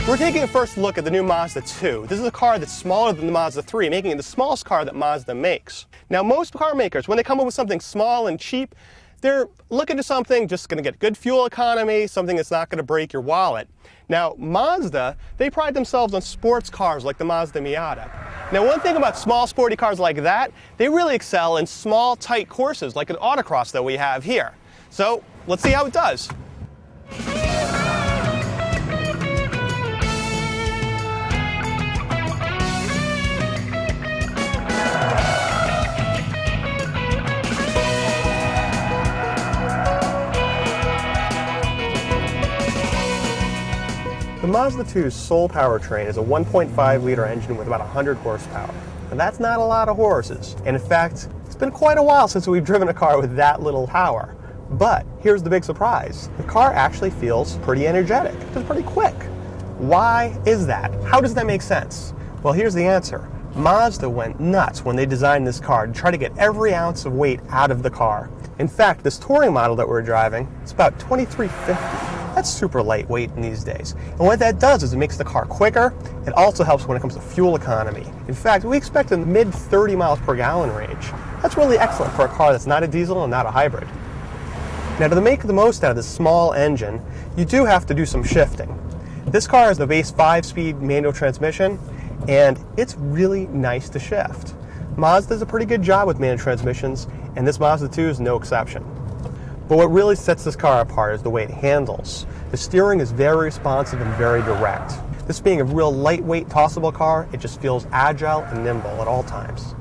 We're taking a first look at the new Mazda 2. This is a car that's smaller than the Mazda 3, making it the smallest car that Mazda makes. Now, most car makers, when they come up with something small and cheap, they're looking to something just going to get good fuel economy, something that's not going to break your wallet. Now, Mazda, they pride themselves on sports cars like the Mazda Miata. Now, one thing about small sporty cars like that, they really excel in small, tight courses like an autocross that we have here. So, let's see how it does. The Mazda 2's sole powertrain is a 1.5-liter engine with about 100 horsepower. And that's not a lot of horses. And in fact, it's been quite a while since we've driven a car with that little power. But here's the big surprise. The car actually feels pretty energetic. It's pretty quick. Why is that? How does that make sense? Well, here's the answer. Mazda went nuts when they designed this car to try to get every ounce of weight out of the car. In fact, this touring model that we're driving, it's about 2350. That's super lightweight in these days. And what that does is it makes the car quicker. It also helps when it comes to fuel economy. In fact, we expect a mid 30 miles per gallon range. That's really excellent for a car that's not a diesel and not a hybrid. Now, to make the most out of this small engine, you do have to do some shifting. This car has the base 5-speed manual transmission, and it's really nice to shift. Mazda does a pretty good job with manual transmissions, and this Mazda 2 is no exception. But what really sets this car apart is the way it handles. The steering is very responsive and very direct. This being a real lightweight, tossable car, it just feels agile and nimble at all times.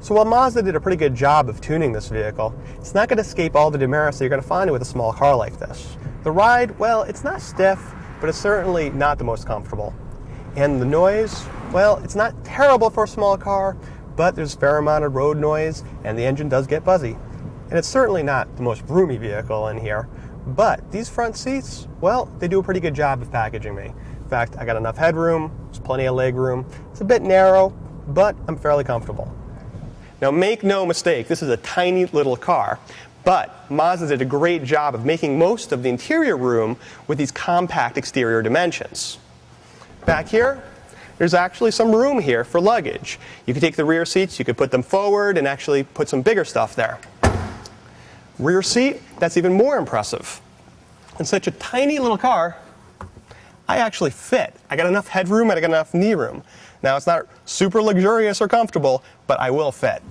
So while Mazda did a pretty good job of tuning this vehicle, it's not going to escape all the demerits that you're going to find with a small car like this. The ride, well, it's not stiff, but it's certainly not the most comfortable. And the noise, well, it's not terrible for a small car, but there's a fair amount of road noise, and the engine does get buzzy. And it's certainly not the most roomy vehicle in here, but these front seats, well, they do a pretty good job of packaging me. In fact, I got enough headroom, there's plenty of leg room. It's a bit narrow, but I'm fairly comfortable. Now, make no mistake, this is a tiny little car, but Mazda did a great job of making most of the interior room with these compact exterior dimensions. Back here, there's actually some room here for luggage. You could take the rear seats, you could put them forward and actually put some bigger stuff there. Rear seat, that's even more impressive. In such a tiny little car, I actually fit. I got enough headroom and I got enough knee room. Now, it's not super luxurious or comfortable, but I will fit.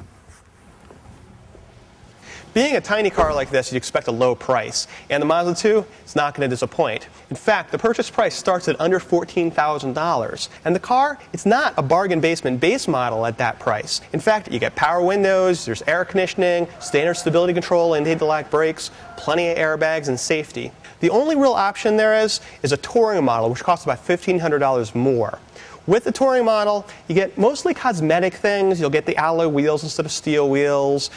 Being a tiny car like this, you'd expect a low price, and the Mazda 2 is not going to disappoint. In fact, the purchase price starts at under $14,000, and the car, it's not a bargain basement base model at that price. In fact, you get power windows, there's air conditioning, standard stability control, anti-lock brakes, plenty of airbags and safety. The only real option there is a touring model, which costs about $1,500 more. With the touring model, you get mostly cosmetic things. You'll get the alloy wheels instead of steel wheels.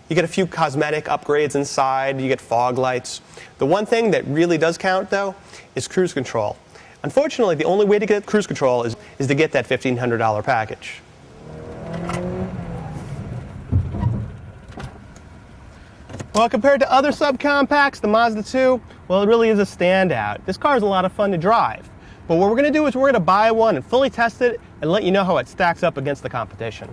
You get a few cosmetic upgrades inside. You get fog lights. The one thing that really does count, though, is cruise control. Unfortunately, the only way to get cruise control is to get that $1,500 package. Well, compared to other subcompacts, the Mazda 2, well, it really is a standout. This car is a lot of fun to drive. But what we're going to do is we're going to buy one and fully test it and let you know how it stacks up against the competition.